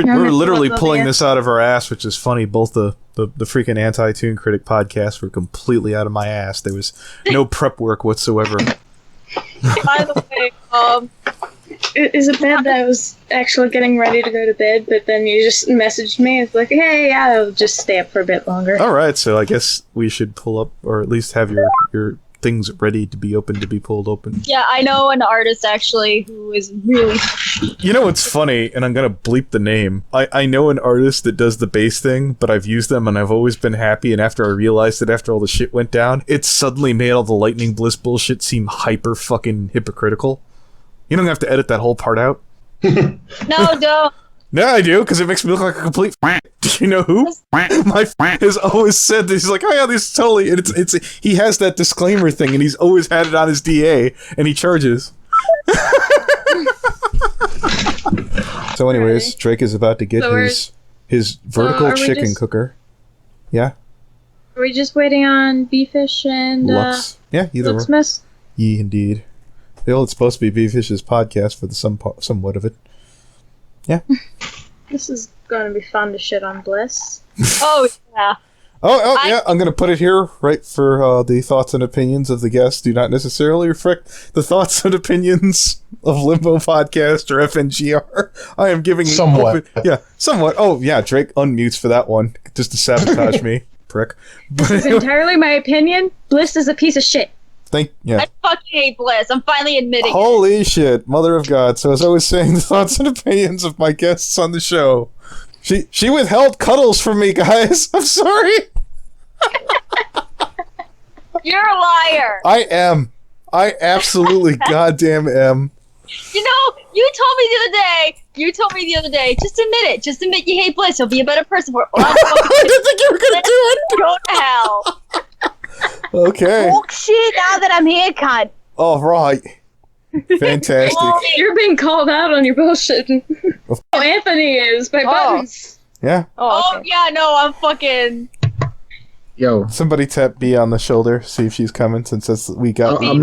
We're literally pulling this out of our ass, which is funny. Both the freaking Anti-Toon Critic podcast were completely out of my ass. There was no prep work whatsoever. By the way, is it bad that I was actually getting ready to go to bed, but then you just messaged me? It's like, hey, I'll just stay up for a bit longer. All right, so I guess we should pull up, or at least have your things ready to be open, to be pulled open. Yeah, I know an artist actually who is really... You know what's funny, and I'm gonna bleep the name. I know an artist that does the bass thing, but I've used them and I've always been happy, and after I realized it after all the shit went down, it suddenly made all the Lightning Bliss bullshit seem hyper fucking hypocritical. You don't have to edit that whole part out. No, don't. No, I do, because it makes me look like a complete Do you know who? My has always said this. He's like, oh yeah, this is totally... And it's he has that disclaimer thing, and he's always had it on his DA, and he charges. So anyways, Drake is about to get his vertical chicken cooker. Yeah? Are we just waiting on Beefish and Lux? Yeah, either Luximus? Ye indeed. It's supposed to be Beefish's podcast for the somewhat of it. Yeah. This is going to be fun to shit on Bliss. Oh, yeah. Yeah, I'm going to put it here, right, for the thoughts and opinions of the guests do not necessarily reflect the thoughts and opinions of Limbo Podcast or FNGR. I am giving... Somewhat. Somewhat. Oh, yeah, Drake unmutes for that one, just to sabotage me, prick. This is entirely my opinion. Bliss is a piece of shit. I fucking hate Bliss. I'm finally admitting Holy shit, mother of God. So as I was saying, the thoughts and opinions of my guests on the show. She withheld cuddles from me, guys. I'm sorry. You're a liar. I am. I absolutely goddamn am. You know, you told me the other day, just admit it. Just admit you hate Bliss. You'll be a better person for it. Well, I didn't think you were going to do it. Go to hell. Okay. Oh, shit, now that I'm here, cunt. All right. Fantastic. You're being called out on your bullshit. Anthony is by buttons. Yeah. Oh, okay. Yeah, no, I'm fucking... Yo. Somebody tap B on the shoulder, see if she's coming, since we got... Get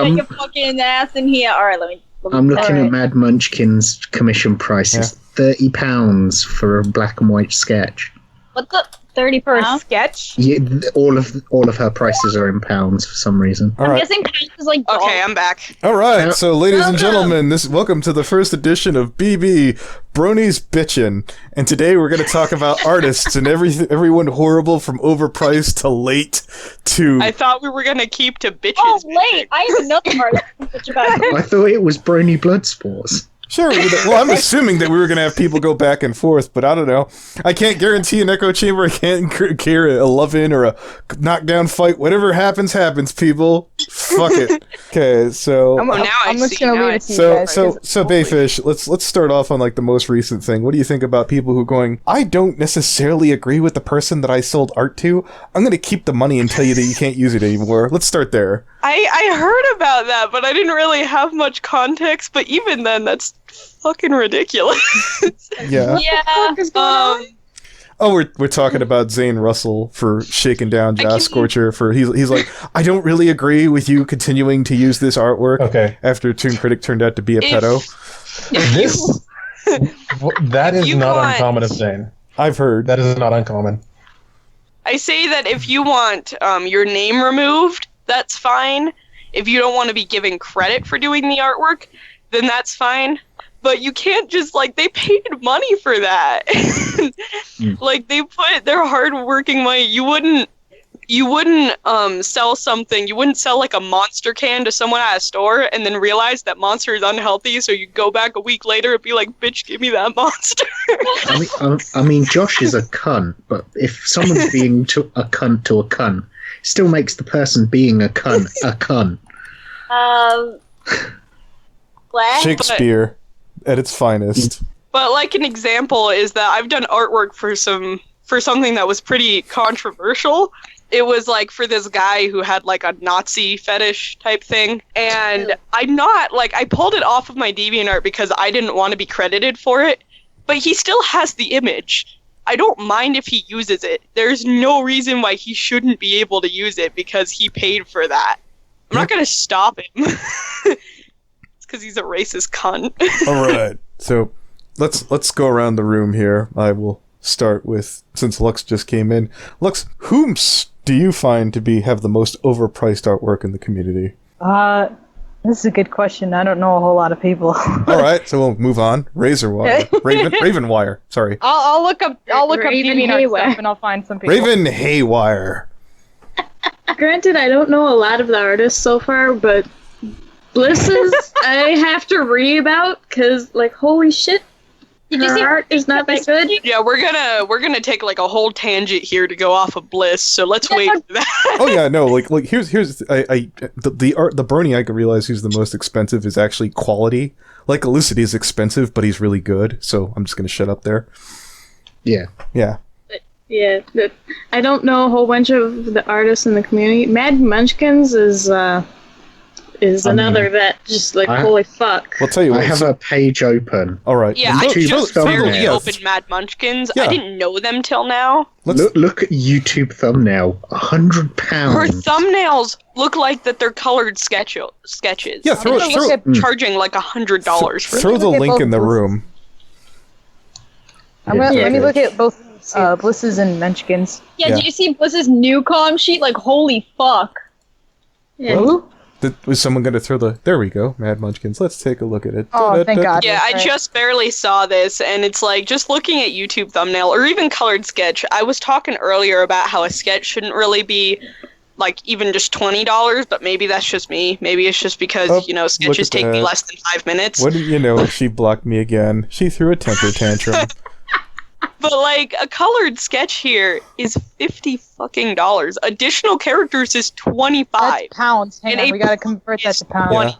your fucking ass in here. Alright, let me I'm looking at Mad Munchkin's commission price. It's £30 for a black and white sketch. What the... 30 for a sketch? Yeah, all of her prices are in pounds for some reason. I'm guessing pounds is like gold. Okay, I'm back. All right, so ladies and gentlemen, welcome to the first edition of BB Brony's Bitchin', and today we're going to talk about artists and everyone horrible from Overpriced to Late to... I thought we were going to keep to bitches. Oh, Late! I have another artist to bitch about. I thought it was Brony Bloodsport. Sure. Well, I'm assuming that we were going to have people go back and forth, but I don't know. I can't guarantee an echo chamber. I can't guarantee a love-in or a knockdown fight. Whatever happens, people. Fuck it. Okay, so... I'm just going to leave it to you guys. So Bayfish, let's start off on like the most recent thing. What do you think about people who are going, I don't necessarily agree with the person that I sold art to. I'm going to keep the money and tell you that you can't use it anymore. Let's start there. I heard about that, but I didn't really have much context. But even then, that's fucking ridiculous. Yeah. Yeah. We're talking about Zane Russell for shaking down Josh Scorcher for he's like, I don't really agree with you continuing to use this artwork after Toon Critic turned out to be a pedo. That is not uncommon of Zane. I've heard. That is not uncommon. I say that if you want your name removed, that's fine. If you don't want to be given credit for doing the artwork, then that's fine. But you can't just, like, they paid money for that. Like, they put their hard-working money. You wouldn't sell something. You wouldn't sell, like, a Monster can to someone at a store and then realize that Monster is unhealthy, so you go back a week later and be like, bitch, give me that Monster. I mean, Josh is a cunt, but if someone's being a cunt to a cunt, still makes the person being a cunt a cunt. Shakespeare at its finest. But like an example is that I've done artwork for something that was pretty controversial. It was like for this guy who had like a Nazi fetish type thing, and I pulled it off of my DeviantArt because I didn't want to be credited for it, but he still has the image. I don't mind if he uses it. There's no reason why he shouldn't be able to use it because he paid for that. I'm not going to stop him. It's because he's a racist cunt. All right. So let's go around the room here. I will start with, since Lux just came in. Lux, whomst do you find to have the most overpriced artwork in the community? This is a good question. I don't know a whole lot of people. All right, so we'll move on. RavenHaywire. RavenHaywire. Sorry. I'll look up DeviantArt RavenHaywire. stuff and I'll find some people. RavenHaywire. Granted, I don't know a lot of the artists so far, but Bliss's I have to read about because, like, holy shit, Did you see her art is not that good. Yeah, we're gonna take like a whole tangent here to go off of Bliss, so let's wait for that. Oh yeah, no, like here's the Brony I can realize who's the most expensive is actually quality. Like Elicity is expensive, but he's really good, so I'm just gonna shut up there. Yeah. Yeah. Yeah, I don't know a whole bunch of the artists in the community. Mad Munchkins is another that just like holy fuck. We'll tell you what. I have a page open. All right. Yeah, I YouTube just thumbnail. barely opened Mad Munchkins. Yeah. I didn't know them till now. Look at YouTube thumbnail. £100. Her thumbnails look like that they're colored sketches. Yeah, throw She's it. charging like $100 for Throw the Look at link both in the Bliss. room. Let me look at both Blisses and Munchkins. Yeah, Yeah. did you see Bliss's new com sheet? Like, holy fuck. Yeah. Well, was someone going to throw the... There we go, Mad Munchkins. Let's take a look at it. Oh, thank God. Yeah, I Right. just barely saw this, and it's like, just looking at YouTube thumbnail, or even colored sketch, I was talking earlier about how a sketch shouldn't really be, like, even just $20, but maybe that's just me. Maybe it's just because, Oh, sketches look at take me that. less than 5 minutes. What do you know? She blocked me again. She threw a temper tantrum. But, like, a colored sketch here is $50 Additional characters is $25. That's pounds. Hang And on, a we gotta convert that to pounds.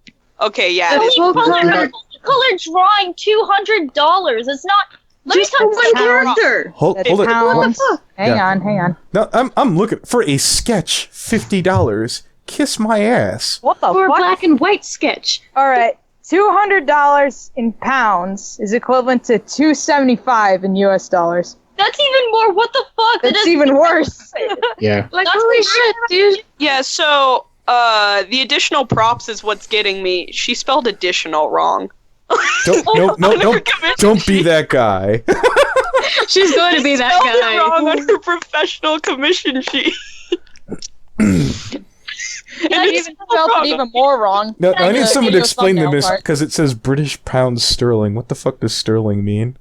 Yeah. Okay, yeah. That's it is- full Color drawing $200. It's not. Let me Just tell for you one something. character. Hold That's it. pounds. Hang Yeah. on. No, I'm looking for a sketch. $50. Kiss my ass. What the For a fuck? black and white sketch. Alright. $200 in pounds is equivalent to $275 in US dollars. That's even more. What the fuck? That's even worse. Yeah. Like, That's holy pretty shit, dude. Yeah, so, the additional props is what's getting me. She spelled additional wrong. Don't be that guy. She's going to be that Spelled it guy. wrong on her professional commission sheet. Yeah, you even spelled it even more wrong. No, I need the someone to video explain to thumbnail this part. because it says British pounds sterling. What the fuck does sterling mean?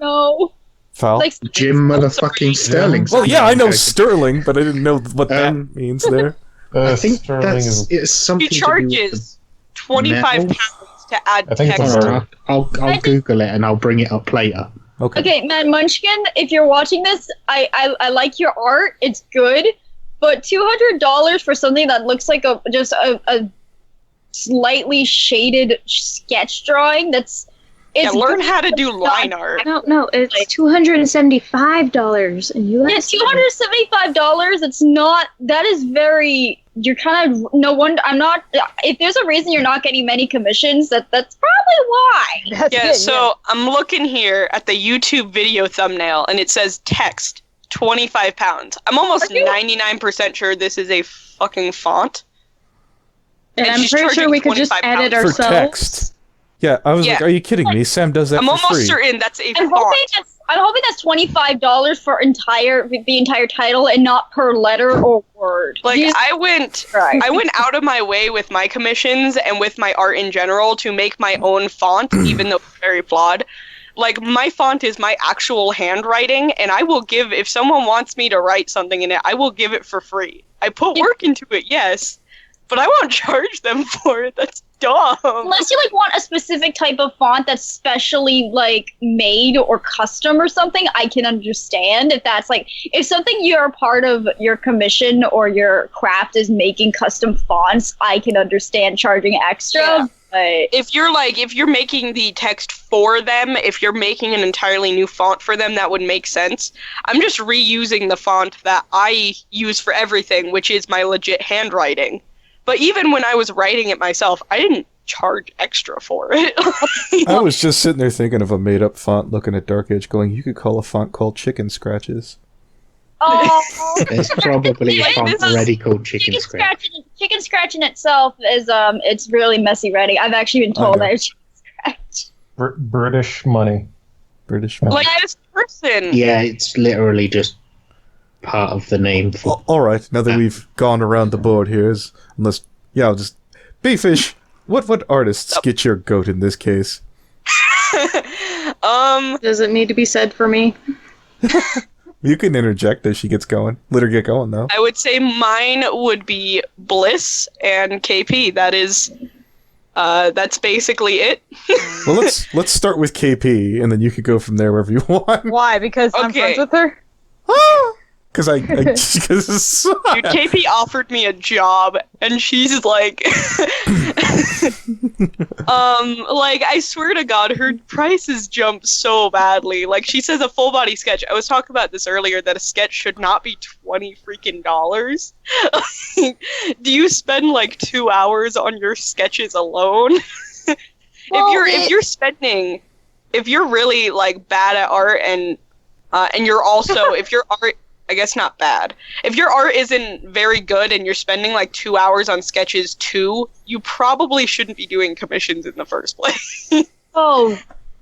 No. Foul? Like, Jim motherfucking Sterling. Well, yeah, I know sterling, but I didn't know what that means there. I think Sterling is. it's something She to do with charges £25 to add I think it's text. alright. I'll Google it and I'll bring it up later. Okay. okay, Mad Munchkin, if you're watching this, I like your art. It's good. But $200 for something that looks like just a slightly shaded sketch drawing, Yeah, learn good. how to do line art. No, it's $275 in US. Yeah, $275. It's not. That is very. You're kind of no wonder. I'm not. If there's a reason you're not getting many commissions, that's probably why. That's Yeah, it, so I'm looking here at the YouTube video thumbnail, and it says text, £25. I'm almost Are you- 99% sure this is a fucking font. And And I'm she's pretty sure charging we could just £25 edit for ourselves. text. Yeah, I was like, Yeah. are you kidding me? Sam does that I'm for almost free. certain that's a I'm font. hoping that's $25 for the entire title and not per letter or word. Like, You- I went out of my way with my commissions and with my art in general to make my own font, even though it's very flawed. Like, my font is my actual handwriting, and I will give, if someone wants me to write something in it, I will give it for free. I put work into it, yes, but I won't charge them for it. That's dumb. Unless you want a specific type of font that's specially made or custom or something, I can understand if that's if something you're a part of your commission or your craft is making custom fonts, I can understand charging extra. Yeah. But If you're making the text for them, if you're making an entirely new font for them, that would make sense. I'm just reusing the font that I use for everything, which is my legit handwriting. But even when I was writing it myself, I didn't charge extra for it. I was just sitting there thinking of a made-up font, looking at Dark Age, going, you could call a font called Chicken Scratches. There's probably a font already called Chicken Scratch. Chicken Scratch in itself is it's really messy writing. I've actually been told know. that it's Chicken Scratch. British money. British money. Like this person. Yeah, it's literally just part of the name. For... All right, now that we've gone around the board here, I'll just... Beefish, what artists get your goat in this case? Does it need to be said for me? You can interject as she gets going. Let her get going, though. I would say mine would be Bliss and KP. That's basically it. Well, let's start with KP, and then you could go from there wherever you want. Why? Because I'm friends with her? Because Dude, KP offered me a job, and she's like, I swear to God, her prices jump so badly. Like, she says a full body sketch. I was talking about this earlier, that a sketch should not be $20 freaking dollars. Do you spend like 2 hours on your sketches alone? If you're really like bad at art and you're also if your art, I guess not bad. If your art isn't very good and you're spending like 2 hours on sketches too, you probably shouldn't be doing commissions in the first place. Oh,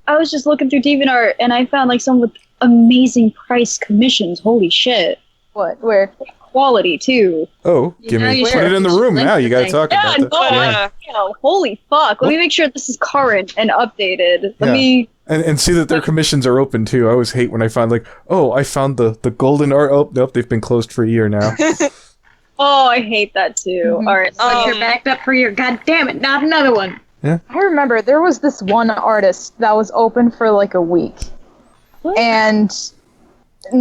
I was just looking through DeviantArt and I found like some with amazing price commissions. Holy shit. What? Where? Quality too. Oh, put it in the room now. You gotta talk about that. Holy fuck. Let me make sure this is current and updated. Let me... And see that their commissions are open too. I always hate when I find I found the golden art. Oh, nope, they've been closed for a year now. Oh, I hate that too. Mm-hmm. All right, so you're backed up for your goddamn it, not another one. Yeah. I remember there was this one artist that was open for like a week. What? And do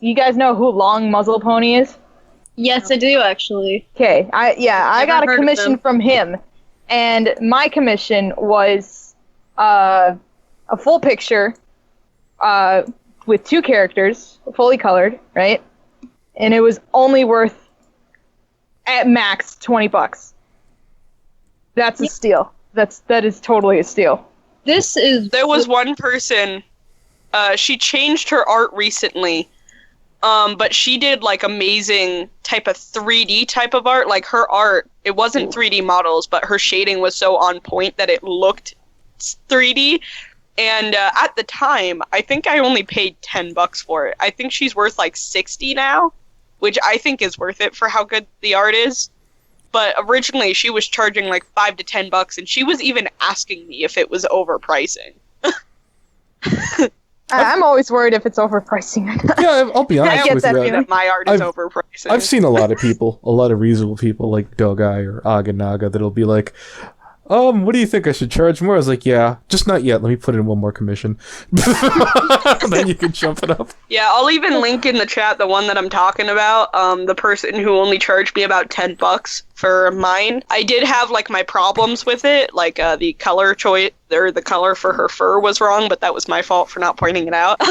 you guys know who Long Muzzle Pony is? Yes, I do actually. Okay, I got a commission from him, and my commission was a full picture with 2 characters, fully colored, right? And it was only worth at max $20. That's a steal. That is totally a steal. There was one person. She changed her art recently, but she did like amazing type of 3D type of art. Like her art, it wasn't 3D models, but her shading was so on point that it looked 3D. And at the time, I think I only paid $10 for it. I think she's worth like $60 now, which I think is worth it for how good the art is. But originally, she was charging like $5 to $10, and she was even asking me if it was overpricing. I'm always worried if it's overpricing. Yeah, I'll be honest with you. That my art is overpricing. I've seen a lot of reasonable people like Dogai or Aganaga that'll be like, what do you think I should charge more? I was like, yeah, just not yet. Let me put in one more commission. Then you can jump it up. Yeah, I'll even link in the chat the one that I'm talking about. The person who only charged me about $10 for mine. I did have like my problems with it, like the color choice or the color for her fur was wrong, but that was my fault for not pointing it out.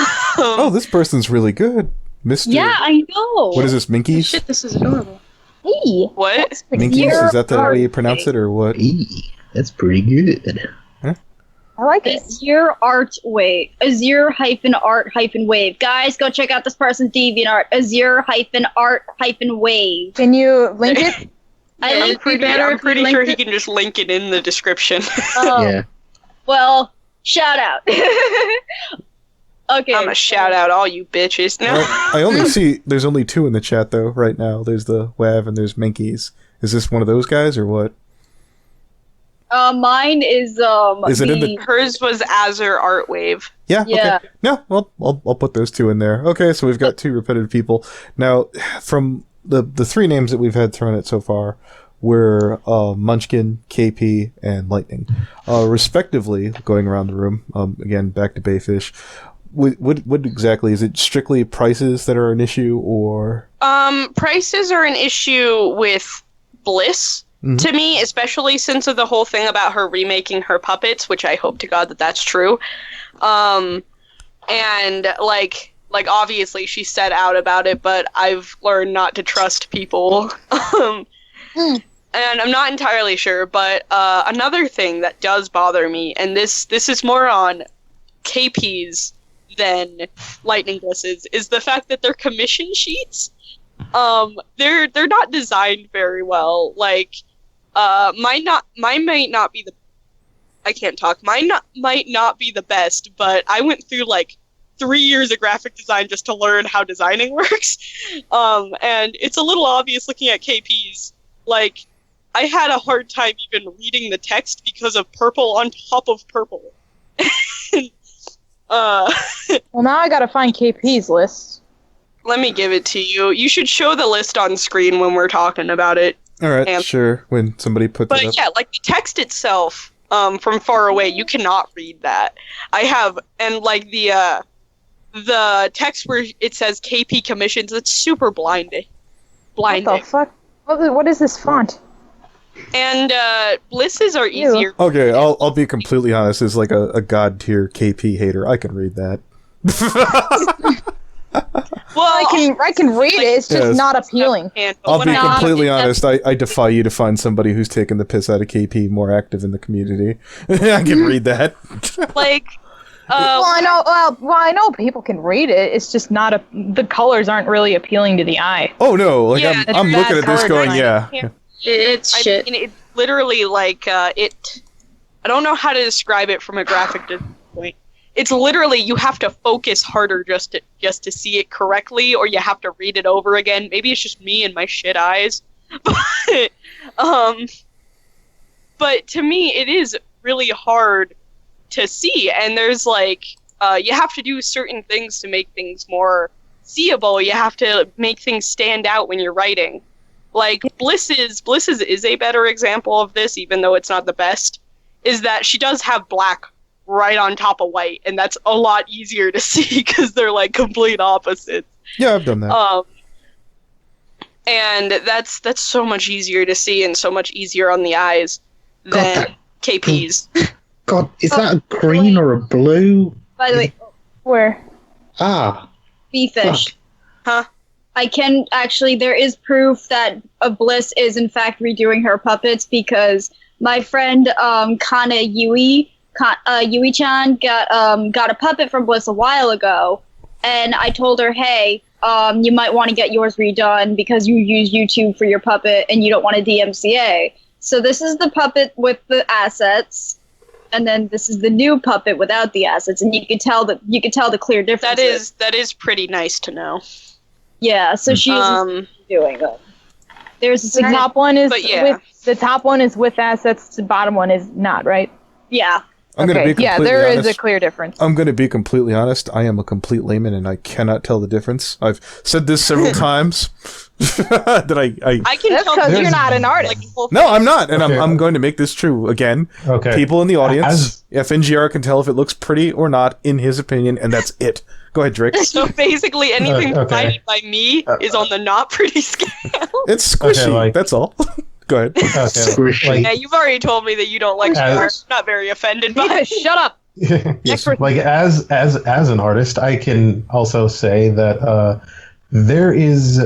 This person's really good, Mr. Yeah, I know. What is this, Minkies? Shit, this is adorable. Hey. What? Minkies? Is that the way you pronounce it, or what? That's pretty good. I like it. Azure-art-wave. Guys, go check out this person's DeviantArt. Azure-art-wave. Can you link it? I'm pretty sure he can just link it in the description. Yeah. Well, shout out. Okay. I'm gonna shout out all you bitches. No. I only see there's only 2 in the chat though right now. There's the Wav and there's Minkies. Is this one of those guys or what? Mine is Is it in the... Hers was Azure Art Wave. Yeah. Yeah. Okay. No. Well, I'll put those 2 in there. Okay. So we've got 2 repetitive people now. From the 3 names that we've had thrown at so far were Munchkin, KP, and Lightning, respectively. Going around the room. Again, back to Bayfish. What exactly is it? Strictly prices that are an issue, or prices are an issue with Bliss. Mm-hmm. To me, especially since of the whole thing about her remaking her puppets, which I hope to God that that's true. And like obviously she said out about it, but I've learned not to trust people. And I'm not entirely sure, but another thing that does bother me, and this is more on KP's than Lightning Bliss's, is the fact that their commission sheets, they're not designed very well. Like, mine might not be the I can't talk. Mine might not be the best, but I went through like 3 years of graphic design just to learn how designing works. And it's a little obvious looking at KPs. Like, I had a hard time even reading the text because of purple on top of purple. Well, now I gotta find KP's list. Let me give it to you. You should show the list on screen when we're talking about it. All right, sure. When somebody puts it up. But yeah, like the text itself, from far away, you cannot read that. And like the text where it says KP commissions, it's super blinding. What the fuck? What is this font? And Blisses are easier. Okay, I'll be completely honest. As like a god tier KP hater, I can read that. Well, I can read it. It's just not appealing. I'll be completely honest. I defy you to find somebody who's taken the piss out of KP more active in the community. I can read that. Like. I know people can read it. It's just not the colors aren't really appealing to the eye. Oh no! Like Yeah, I'm looking at this going, yeah. It's shit. I mean, it's literally like it. I don't know how to describe it from a graphic point. It's literally you have to focus harder just to see it correctly, or you have to read it over again. Maybe it's just me and my shit eyes, but to me it is really hard to see, and there's like you have to do certain things to make things more seeable. You have to make things stand out when you're writing. Like Blisses is a better example of this, even though it's not the best, is that she does have black right on top of white, and that's a lot easier to see because they're like complete opposites. Yeah, I've done that. And that's so much easier to see and so much easier on the eyes than KP's. God, is that a green or a blue? By the way, Where? Befish. Huh? I can actually, there is proof that Bliss is in fact redoing her puppets because my friend Kana Yui-chan got a puppet from Bliss a while ago, and I told her, hey, you might want to get yours redone because you use YouTube for your puppet and you don't want a DMCA. So this is the puppet with the assets, and then this is the new puppet without the assets, and you could tell the clear difference. That is pretty nice to know. Yeah, so she's doing them. There's The top one is yeah. the top one is with assets. The bottom one is not, right? Yeah. I'm gonna be completely there honest. is a clear difference. I'm going to be completely honest. I am a complete layman, and I cannot tell the difference. I've said this several times. that I can That's tell because there's you're not an artist. No, I'm not, and Okay. I'm going to make this true again. Okay. People in the audience, FNGR can tell if it looks pretty or not, in his opinion, and that's it. Go ahead, Drake. So basically anything Okay. provided by me is on the not pretty scale. It's squishy. Okay, like- That's all. Go ahead. Okay. Squishy. Like, Yeah, you've already told me that you don't like As- art. I'm not very offended by it. Shut up. yes, person. like as an artist, I can also say that there is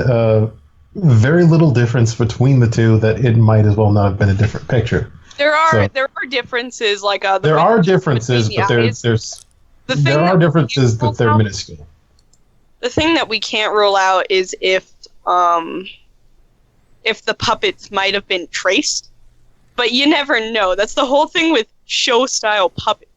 very little difference between the two. That it might as well not have been a different picture. There are So- differences, like There are differences, but there are differences that they're minuscule. The thing that we can't rule out is if the puppets might have been traced, but you never know. That's the whole thing with show style puppets.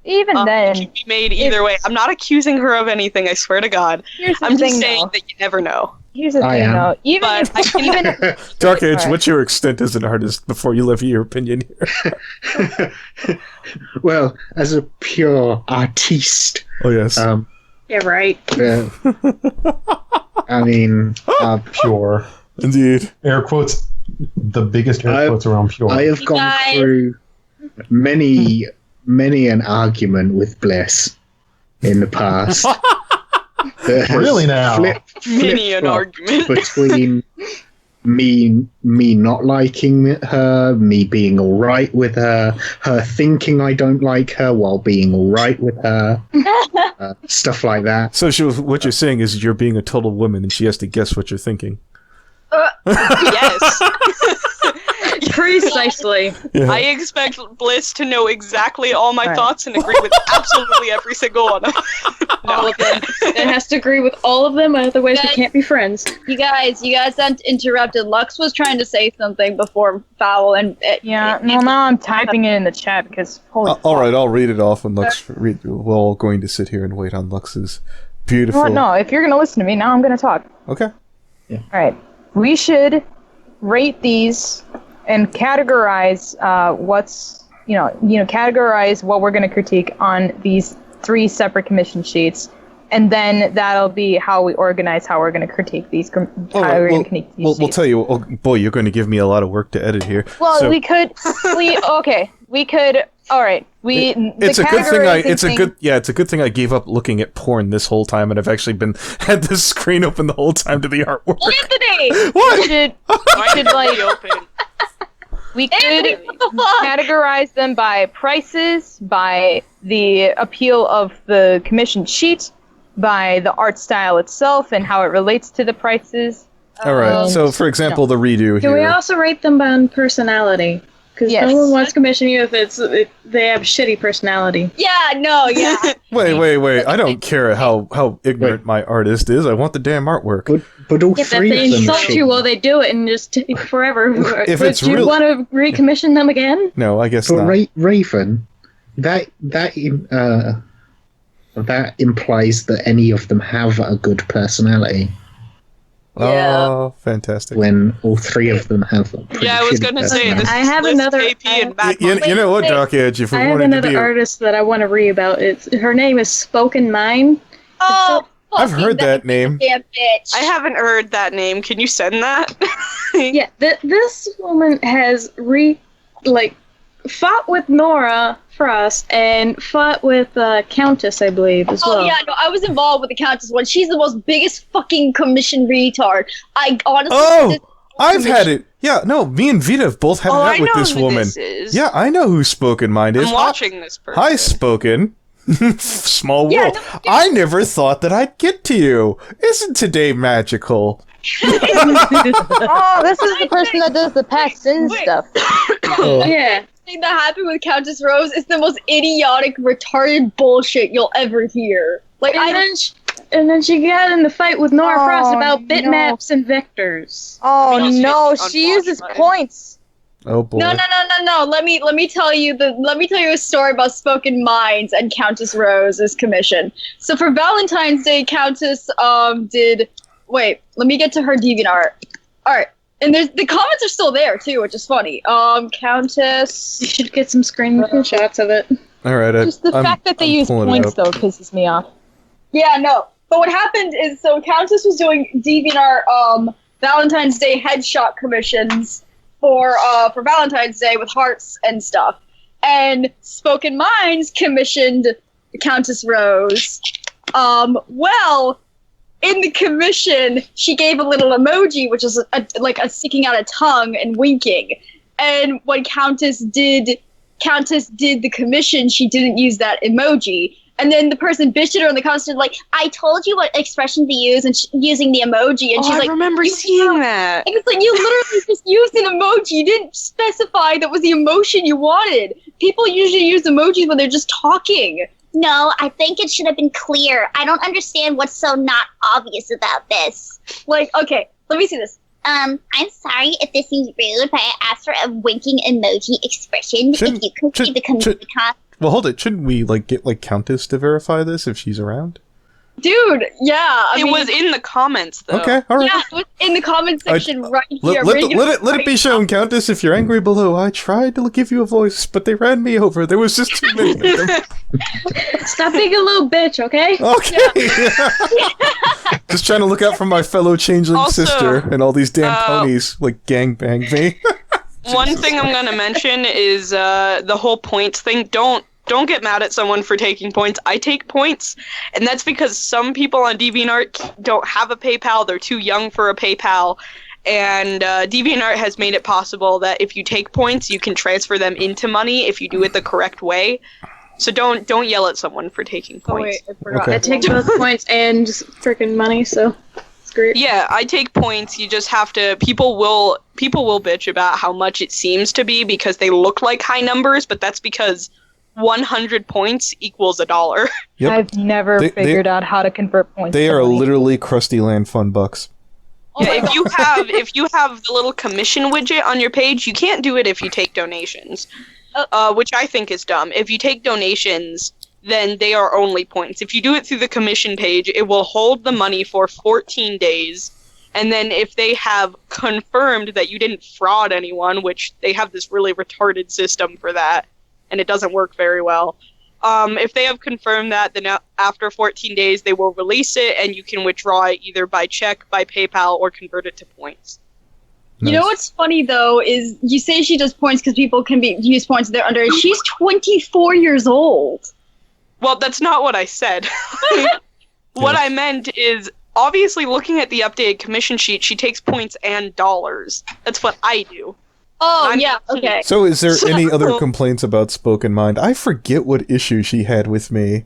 Even It then, can be made either way. I'm not accusing her of anything. I swear to God. here's the I'm just thing, saying though. that you never know. Here's the I thing, am. though. Even But I if, can- even Dark Age, Sorry. what's your extent as an artist before you levy your opinion here? Well, as a pure artiste, Oh, yes. Yeah, right. I mean, Pure. Indeed. Air quotes. The biggest air quotes around pure. I have gone Guys. through many an argument with Bliss in the past. that has Really now? Many an flip-flopped argument. between me not liking her, me being all right with her thinking I don't like her while being all right with her, stuff like that. So what you're saying is you're being a total woman, and she has to guess what you're thinking. Yes. Precisely. Yeah. I expect Bliss to know exactly all my thoughts and agree with absolutely every single one of them. All of them. It has to agree with all of them, otherwise we can't be friends. You guys interrupted. Lux was trying to say something before Fowl, and now I'm typing it in the chat because all right, I'll read it off when Lux. We're all going to sit here and wait on Lux's beautiful. No, if you're gonna listen to me now, I'm gonna talk. Okay. Yeah. All right. We should rate these and categorize categorize what we're going to critique on these 3 separate commission sheets, and then that'll be how we organize how we're going to critique these. We'll tell you. Oh, boy, you're going to give me a lot of work to edit here. Well, so, we could. All right. It's a good thing. It's a good thing I gave up looking at porn this whole time, and I've actually had the screen open the whole time to the artwork. Anthony, what? We could categorize them by prices, by the appeal of the commission sheet, by the art style itself and how it relates to the prices. All right. So, for example, the redo here. Can we also rate them on personality? Because no one wants to commission you if they have shitty personality. Wait. I don't care how ignorant my artist is. I want the damn artwork. But all if 3 they of them insult you while they do it and just take forever. Do you want to recommission them again? No, I guess not. But Raven, that implies that any of them have a good personality. Oh, fantastic! When all 3 of them have them. Yeah, I was going to say this. I have another. You know what, Doc Edge? If we I have another artist that I want to read about. Her name is Spoken Mind. Oh, I've heard that name. Damn bitch. I haven't heard that name. Can you send that? Yeah, this woman has fought with Nora Frost and fought with Countess, I believe, as well. Oh yeah, no, I was involved with the Countess one. She's the most biggest fucking commission retard. I honestly. I've had it. Yeah, no, me and Vita have both had it out with this woman. Yeah, I know who Spoken Mind is. I'm watching this person. Hi, Spoken. Small world. I never thought that I'd get to you. Isn't today magical? This is the person that does the past sin stuff. Yeah. Thing that happened with Countess Rose is the most idiotic, retarded bullshit you'll ever hear. And then she got in the fight with Nora Frost about bitmaps and vectors. Oh no, she uses points. Oh boy. No. Let me tell you a story about Spoken Minds and Countess Rose's commission. So for Valentine's Day, Countess did. Wait, let me get to her DeviantArt. All right. And the comments are still there too, which is funny. Countess. You should get some screenshots of it. All right. Just the fact that they use points though pisses me off. Yeah, no. But what happened is, so Countess was doing DeviantArt Valentine's Day headshot commissions for Valentine's Day with hearts and stuff, and Spoken Minds commissioned Countess Rose. Well. In the commission, she gave a little emoji, which is a sticking out a tongue and winking. And when Countess did the commission, she didn't use that emoji. And then the person bitched at her in the comments, like, I told you what expression to use, and using the emoji. And she's like, I remember seeing that. And it's like, you literally just used an emoji. You didn't specify that was the emotion you wanted. People usually use emojis when they're just talking. No, I think it should have been clear. I don't understand what's so not obvious about this. Like, okay, let me see this. I'm sorry if this seems rude, but I asked for a winking emoji expression. If you could see the community. Well, hold it. Shouldn't we get Countess to verify this if she's around? Dude, yeah. It was in the comments, though. Okay, all right. Yeah, it was in the comment section right here. Let it be shown, Countess, if you're angry below. I tried to give you a voice, but they ran me over. There was just too many of them. Stop being a little bitch, okay? Okay. Just trying to look out for my fellow changeling sister, and all these damn ponies gangbang me. One thing I'm going to mention is the whole points thing. Don't get mad at someone for taking points. I take points, and that's because some people on DeviantArt don't have a PayPal. They're too young for a PayPal, and DeviantArt has made it possible that if you take points, you can transfer them into money if you do it the correct way. So don't yell at someone for taking points. Oh, wait, I forgot. Okay. I take both points and just freaking money, so it's great. Yeah, I take points. You just have to. People will bitch about how much it seems to be because they look like high numbers, but that's because 100 points equals $1. Yep. I've never figured out how to convert points. They to are money. literally Krusty Land fun bucks. Yeah, if you have the little commission widget on your page, you can't do it if you take donations, which I think is dumb. If you take donations, then they are only points. If you do it through the commission page, it will hold the money for 14 days, and then if they have confirmed that you didn't fraud anyone, which they have this really retarded system for that, and it doesn't work very well. If they have confirmed that, then after 14 days, they will release it, and you can withdraw it either by check, by PayPal, or convert it to points. Nice. You know what's funny, though, is you say she does points because people can use points if they're under. She's 24 years old. Well, that's not what I said. What I meant is, obviously, looking at the updated commission sheet, she takes points and dollars. That's what I do. Oh, yeah, okay. So is there any other complaints about Spoken Mind? I forget what issue she had with me.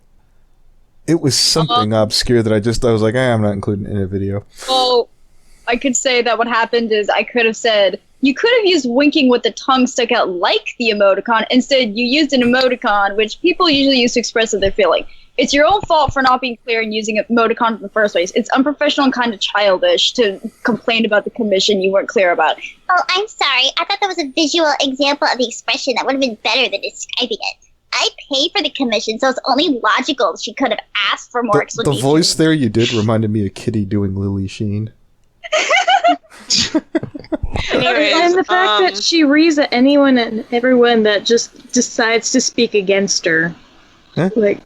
It was something obscure that I was like, I'm not including it in a video. Well, I could say that what happened is I could have said, you could have used winking with the tongue stuck out like the emoticon. Instead, you used an emoticon, which people usually use to express what they're feeling. It's your own fault for not being clear and using emoticons in the first place. It's unprofessional and kind of childish to complain about the commission you weren't clear about. Oh, I'm sorry. I thought that was a visual example of the expression that would have been better than describing it. I paid for the commission, so it's only logical she could have asked for more explanation. The voice there you did reminded me of Kitty doing Lily Sheen. Anyways, and the fact that she reads at anyone and everyone that just decides to speak against her. Huh? Like,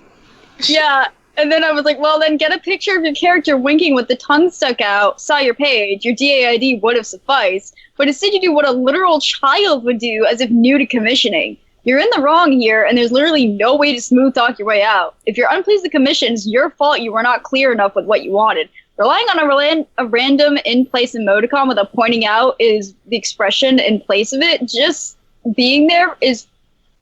yeah, and then I was like, well, then get a picture of your character winking with the tongue stuck out, saw your page, your DAID would have sufficed, but instead you do what a literal child would do as if new to commissioning. You're in the wrong here, and there's literally no way to smooth talk your way out. If you're unpleased with the commission, it's your fault you were not clear enough with what you wanted. Relying on a random in-place emoticon without pointing out is the expression in place of it. Just being there is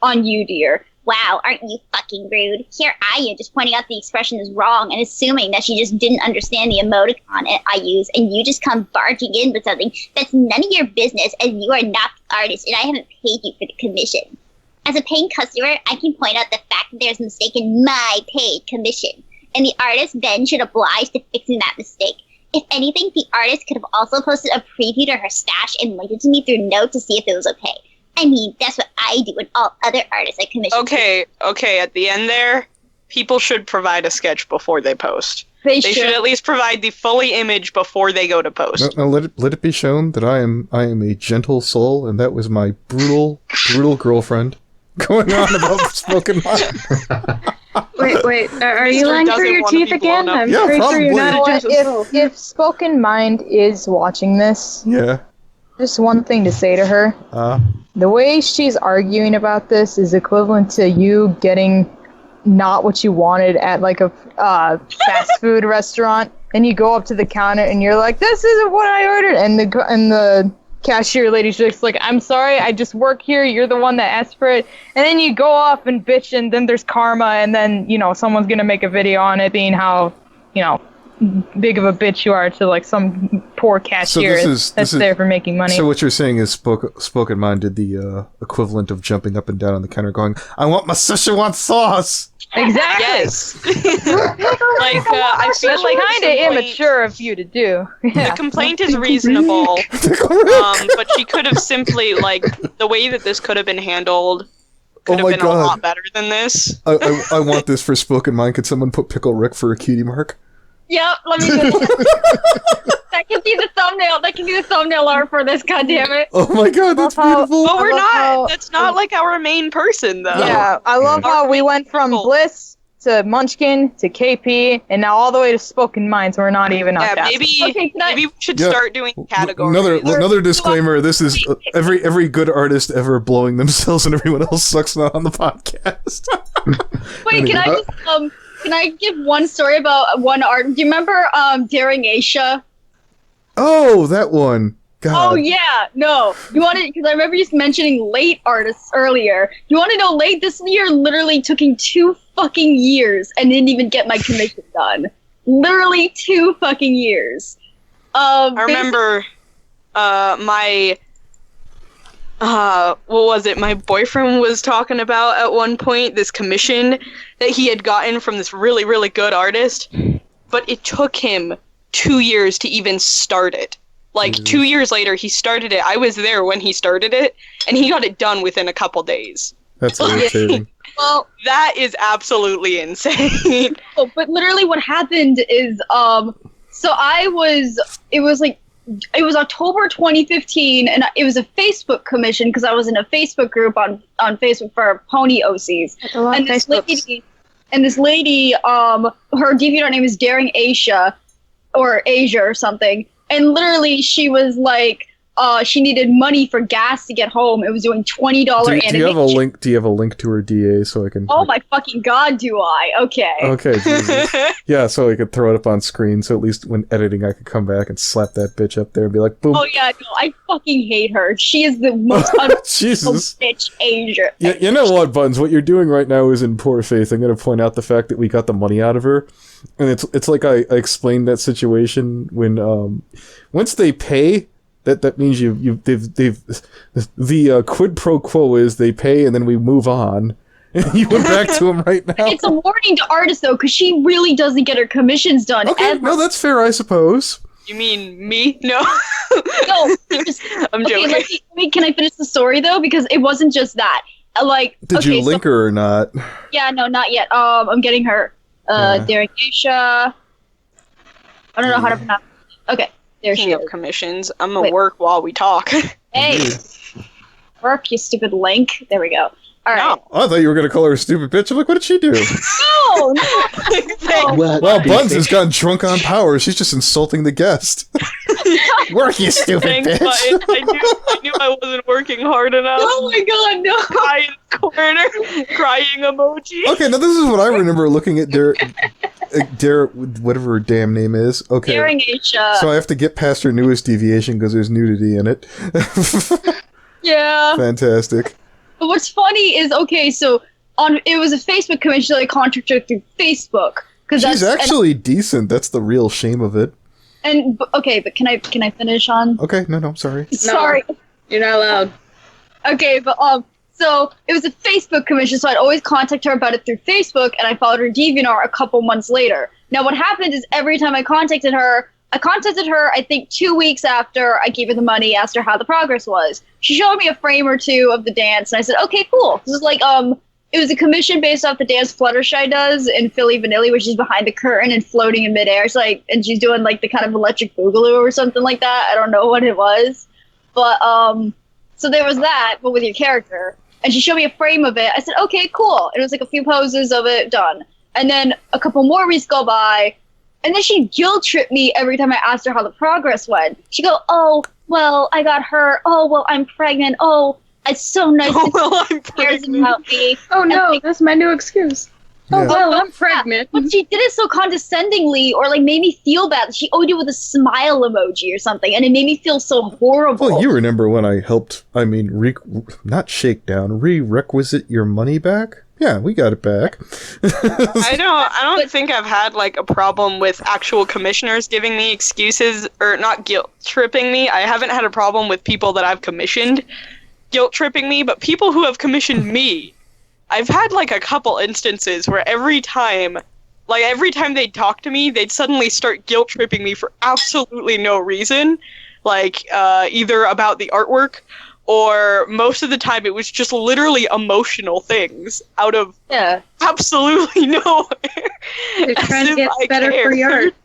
on you, dear. Wow, aren't you fucking rude? Here I am just pointing out the expression is wrong and assuming that she just didn't understand the emoticon I use, and you just come barging in with something that's none of your business, and you are not the artist, and I haven't paid you for the commission. As a paying customer, I can point out the fact that there's a mistake in my paid commission, and the artist then should oblige to fixing that mistake. If anything, the artist could have also posted a preview to her stash and linked it to me through Note to see if it was okay. I mean, that's what I do with all other artists I commission. Okay, at the end there, people should provide a sketch before they post. They should at least provide the fully image before they go to post. Now let it be shown that I am a gentle soul, and that was my brutal girlfriend going on about Spoken Mind. Wait, are you lying through your teeth again? I'm pretty sure you're not a gentle soul. If Spoken Mind is watching this, just one thing to say to her. The way she's arguing about this is equivalent to you getting not what you wanted at like a fast food restaurant, and you go up to the counter and you're like, "This isn't what I ordered," and the cashier lady's just like, "I'm sorry, I just work here. You're the one that asked for it." And then you go off and bitch, and then there's karma, and then someone's gonna make a video on it being how big of a bitch you are to like some poor cashier that's there for making money. So what you're saying is Spoken Mind did the equivalent of jumping up and down on the counter going, "I want my Szechuan sauce!" Exactly. Yes. I feel like kind of immature of you to do. The complaint is reasonable, but she could have simply, the way that this could have been handled could have been a lot better than this. I want this for Spoken Mind. Could someone put Pickle Rick for a cutie mark? Yep, let me do that. That can be the thumbnail. That can be the thumbnail art for this, goddammit. Oh my god, that's beautiful. But we're not. That's not like our main person, though. Yeah, I love how we went from Bliss to Munchkin to KP, and now all the way to Spoken Mind, so we're not even on that. Maybe we should start doing categories. Another disclaimer, this is every good artist ever blowing themselves and everyone else sucks not on the podcast. Wait, can I give one story about one art? Do you remember Daring Aisha? Oh, that one. God. Oh yeah, no. You want to? Because I remember you mentioning late artists earlier. You want to know late? This year literally took me 2 fucking years and didn't even get my commission done. Literally 2 fucking years. I remember what was it? My boyfriend was talking about at one point this commission that he had gotten from this really, really good artist, but it took him 2 years to even start it. Like, 2 years later, he started it. I was there when he started it, and he got it done within a couple days. That's irritating. Well, that is absolutely insane. Oh, but literally what happened is, it was October 2015, and it was a Facebook commission because I was in a Facebook group on Facebook for pony OCs. And this lady, her DeviantArt name is Daring Asia, or Asia or something. And literally, she was like, she needed money for gas to get home. It was doing $20 animation. Do you have a link? Do you have a link to her DA so I can? Oh my fucking god, do I? Okay. Okay. Jesus. Yeah, so I could throw it up on screen, so at least when editing, I could come back and slap that bitch up there and be like, boom. Oh yeah, no, I fucking hate her. She is the most Jesus bitch Asia. Yeah, you know what, Buns? What you're doing right now is in poor faith. I'm going to point out the fact that we got the money out of her, and it's like I explained that situation when once they pay. That means the quid pro quo is they pay and then we move on. You went back to him right now. It's a warning to artists though, because she really doesn't get her commissions done. Okay, ever. No, that's fair, I suppose. You mean me? No. No, I'm joking. Can I finish the story though? Because it wasn't just that. Did you link her or not? Yeah, no, not yet. I'm getting her. Derek Asia. I don't know how to pronounce it. Okay. There she is. Commissions. I'm gonna work while we talk. Hey, work, you stupid link. There we go. All right. No. I thought you were gonna call her a stupid bitch. I'm like, what did she do? No. Well, Buns has gotten drunk on power. She's just insulting the guest. Work, you stupid Thanks, bitch. I knew I wasn't working hard enough. Oh my god, no. Crying corner, crying emoji. Okay, now this is what I remember looking at Derek, whatever her damn name is. Okay. Daring Asia. So I have to get past her newest deviation because there's nudity in it. Yeah. Fantastic. But what's funny is, okay, so it was a Facebook commission that I contacted through Facebook. She's actually decent. That's the real shame of it. But can I finish on? Okay, no, sorry. Sorry. No, you're not allowed. Okay, but so it was a Facebook commission, so I'd always contact her about it through Facebook, and I followed her DeviantArt a couple months later. Now what happened is every time I contacted her, I think 2 weeks after I gave her the money, asked her how the progress was. She showed me a frame or two of the dance, and I said, okay, cool. This is like, it was a commission based off the dance Fluttershy does in Philly Vanilli, which is behind the curtain and floating in midair. It's like, and she's doing like the kind of electric boogaloo or something like that. I don't know what it was. But, so there was that, but with your character. And she showed me a frame of it. I said, okay, cool. It was like a few poses of it done. And then a couple more weeks go by, and then she guilt tripped me every time I asked her how the progress went. She'd go, oh, well, I got hurt. Oh, well, I'm pregnant. Oh, it's so nice I'm cares about me. Oh, no, that's my new excuse. Yeah. Oh, well, I'm pregnant. But she did it so condescendingly, or like made me feel bad. She owed it with a smile emoji or something, and it made me feel so horrible. Well, you remember when I helped, not shakedown, re-requisite your money back? Yeah, we got it back. I don't think I've had like a problem with actual commissioners giving me excuses or not guilt tripping me. I haven't had a problem with people that I've commissioned guilt tripping me, but people who have commissioned me, I've had like a couple instances where every time they'd talk to me, they'd suddenly start guilt tripping me for absolutely no reason, like either about the artwork, or most of the time it was just literally emotional things out of absolutely nowhere. They're trying to get better for your art.